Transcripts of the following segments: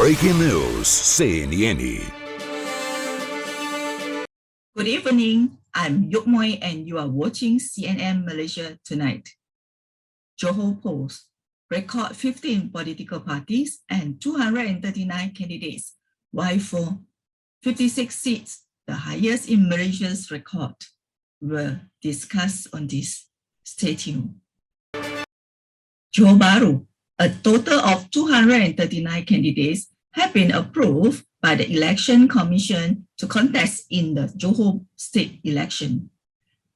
Breaking news, CNE. Good evening, I'm Yukmoy and you are watching CNN Malaysia Tonight. Johor Post record 15 political parties and 239 candidates, vie for 56 seats, the highest in Malaysia's record. We'll discuss on this. Stay tuned. Johor Bahru, a total of 239 candidates have been approved by the Election Commission to contest in the Johor state election.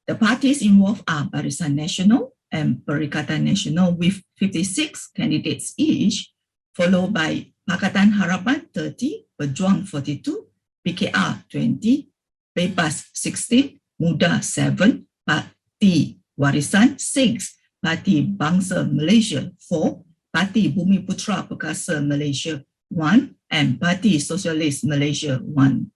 The parties involved are Barisan Nasional and Perikatan Nasional with 56 candidates each, followed by Pakatan Harapan 30, Pejuang 42, PKR 20, Bebas 16, Muda 7, Parti Warisan 6, Parti Bangsa Malaysia 4, Parti Bumi Putra Perkasa Malaysia 1, and Parti Socialist Malaysia 1.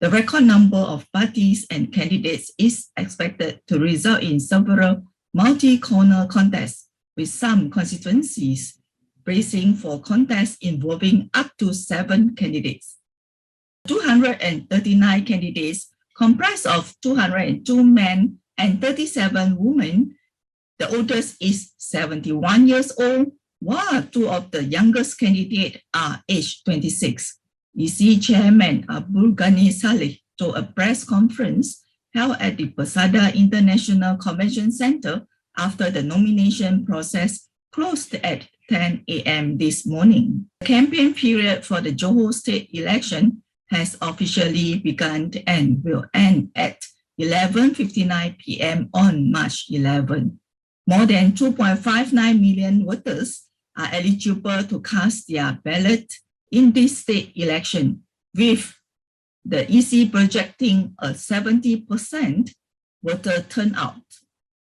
The record number of parties and candidates is expected to result in several multi-corner contests, with some constituencies bracing for contests involving up to 7 candidates. 239 candidates comprise of 202 men and 37 women. The oldest is 71 years old, while 2 of the youngest candidates are aged 26. EC Chairman Abdul Ghani Saleh told a press conference held at the Persada International Convention Center after the nomination process closed at 10 a.m. this morning. The campaign period for the Johor state election has officially begun and will end at 11:59 p.m. on March 11. More than 2.59 million voters are eligible to cast their ballot in this state election, with the EC projecting a 70% voter turnout.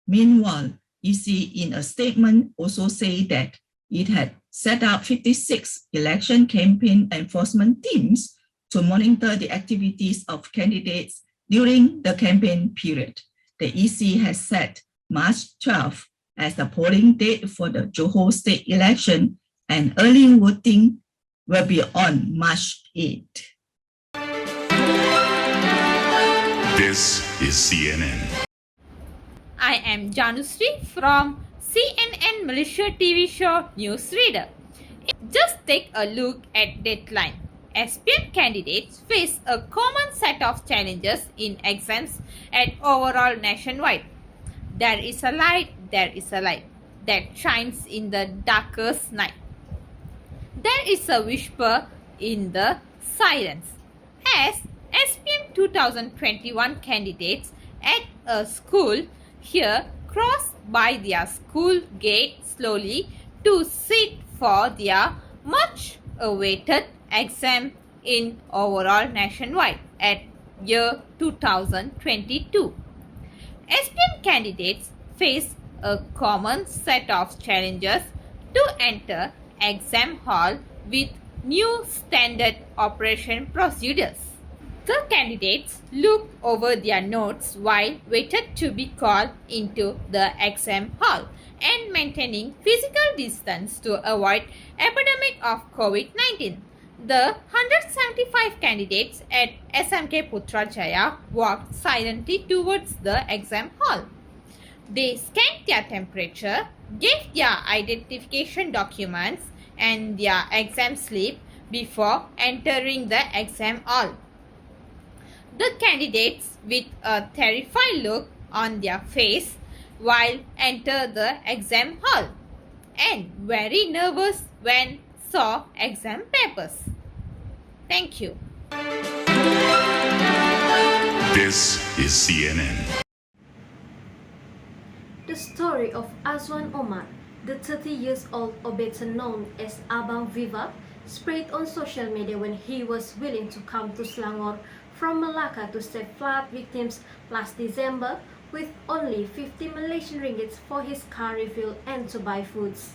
Meanwhile, EC in a statement also said that it had set up 56 election campaign enforcement teams to monitor the activities of candidates during the campaign period. The EC has set March 12 as the polling date for the Johor state election, and early voting will be on March 8. This is CNN. I am Janusri from CNN Malaysia TV show Newsreader. Just take a look at Deadline. SPM candidates face a common set of challenges in exams and overall nationwide. There is a light that shines in the darkest night. There is a whisper in the silence as SPM 2021 candidates at a school here cross by their school gate slowly to sit for their much awaited exam in overall nationwide at year 2022. SPM candidates face a common set of challenges to enter exam hall with new standard operation procedures. The candidates looked over their notes while waited to be called into the exam hall and maintaining physical distance to avoid epidemic of COVID-19. The 175 candidates at SMK Putrajaya walked silently towards the exam hall. They scanned their temperature, gave their identification documents and their exam slip before entering the exam hall. The candidates, with a terrified look on their face while enter the exam hall, and very nervous when saw exam papers. Thank you. This is CNN. The story of Azwan Omar, the 30-years-old better known as Abang Viva, spread on social media when he was willing to come to Selangor from Malacca to save flood victims last December with only 50 Malaysian ringgits for his car refill and to buy foods.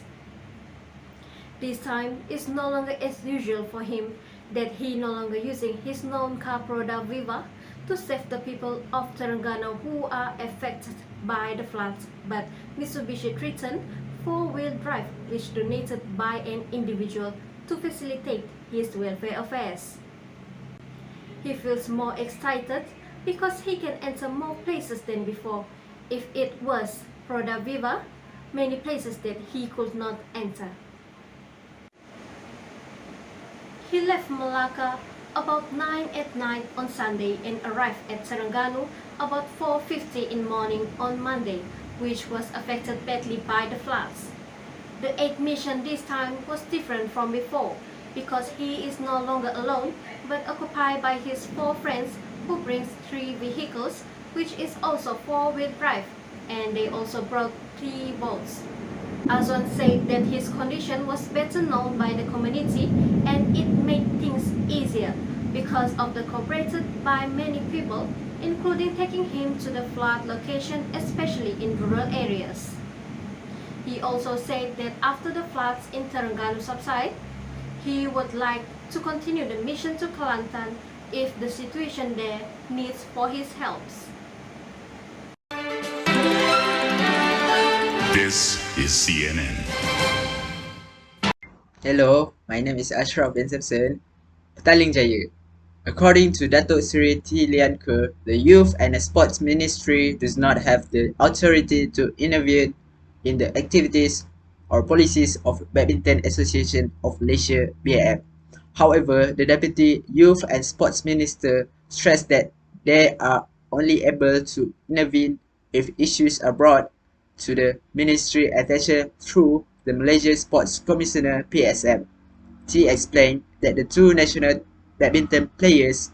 This time is no longer as usual for him, that he no longer using his known car product Viva to save the people of Terengganu who are affected by the floods, but Mitsubishi Triton 4-wheel drive, which donated by an individual to facilitate his welfare affairs. He feels more excited because he can enter more places than before. If it was Roda Viva, many places that he could not enter. He left Malacca about 9 at night on Sunday and arrived at Terengganu about 4:50 in the morning on Monday, which was affected badly by the floods. The aid mission this time was different from before because he is no longer alone but occupied by his 4 friends who brings 3 vehicles, which is also 4-wheel drive, and they also brought 3 boats. Azwan said that his condition was better known by the community and it made things easier because of the cooperated by many people, including taking him to the flood location, especially in rural areas. He also said that after the floods in Terengganu subside, he would like to continue the mission to Kelantan if the situation there needs for his helps. This is CNN. Hello, my name is Ashraf bin Simpson, Petaling Jaya. According to Datuk Seri T. Lianke, the Youth and Sports Ministry does not have the authority to intervene in the activities or policies of Badminton Association of Malaysia (BAM). However, the Deputy Youth and Sports Minister stressed that they are only able to intervene if issues are brought to the ministry attention through the Malaysia Sports Commissioner (PSM). T explained that the 2 national badminton players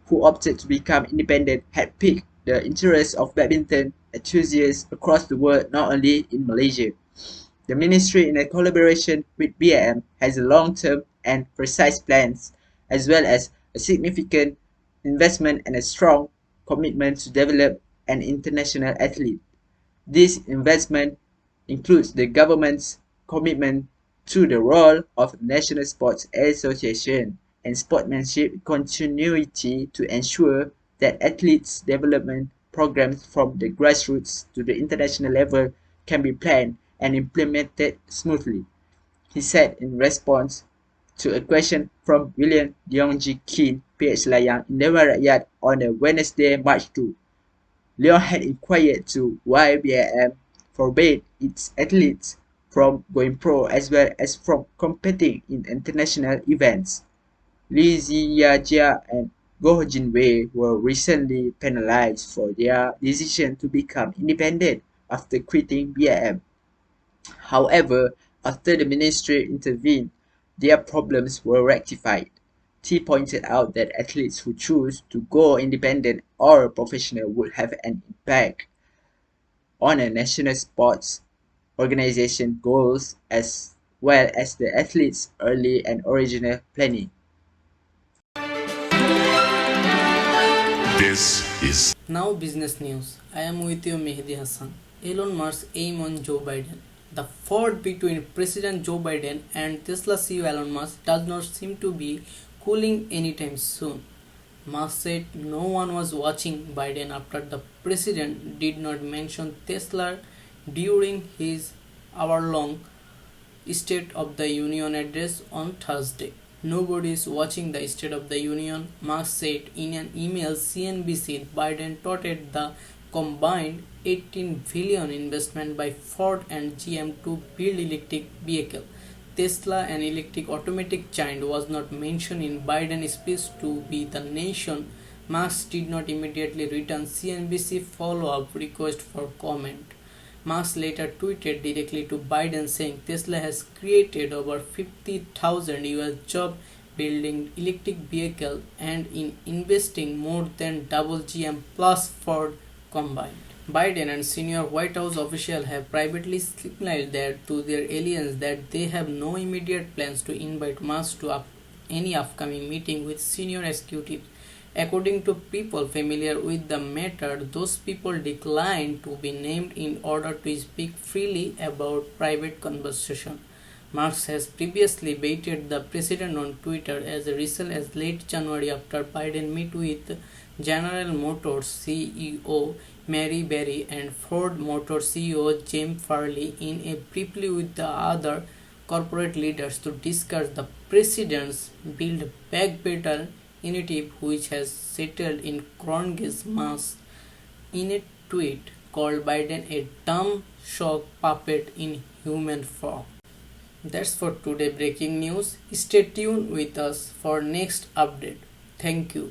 who opted to become independent had piqued the interest of badminton enthusiasts across the world, not only in Malaysia. The ministry, in a collaboration with BAM, has a long-term and precise plans, as well as a significant investment and a strong commitment to develop an international athlete. This investment includes the government's commitment to the role of the National Sports Association and sportsmanship continuity to ensure that athletes' development programs from the grassroots to the international level can be planned and implemented smoothly, he said in response to a question from William Leongji Kin, PH Layang in Dewan Rakyat on a Wednesday, March 2. Leong had inquired to why BAM forbade its athletes from going pro as well as from competing in international events. Li Ziyajia and Goh Jinwei were recently penalized for their decision to become independent after quitting BAM. However, after the ministry intervened, their problems were rectified. T pointed out that athletes who choose to go independent or professional would have an impact on a national sports organization goals as well as the athletes' early and original planning. This is Now business news. I am with you Mehdi Hassan. Elon Musk aim on Joe Biden. The fight between President Joe Biden and Tesla CEO Elon Musk does not seem to be cooling anytime soon. Musk said no one was watching Biden after the president did not mention Tesla during his hour-long State of the Union address on Thursday. Nobody is watching the State of the Union, Musk said in an email CNBC. Biden touted the combined $18 billion investment by Ford and GM to build electric vehicles. Tesla, an electric automotive giant, was not mentioned in Biden's speech to be the nation. Musk did not immediately return CNBC follow-up request for comment. Musk later tweeted directly to Biden saying Tesla has created over 50,000 US jobs building electric vehicles and in investing more than double GM plus Ford combined. Biden and senior White House officials have privately signaled that to their allies that they have no immediate plans to invite Musk to any upcoming meeting with senior executives. According to people familiar with the matter, those people declined to be named in order to speak freely about private conversation. Musk has previously baited the president on Twitter as recently as late January after Biden met with General Motors CEO Mary Berry and Ford Motor CEO Jim Farley in a briefly with the other corporate leaders to discuss the president's Build Back Better initiative, which has settled in Congress mass. In a tweet, called Biden a dumb shock puppet in human form. That's for today breaking news. Stay tuned with us for next update. Thank you.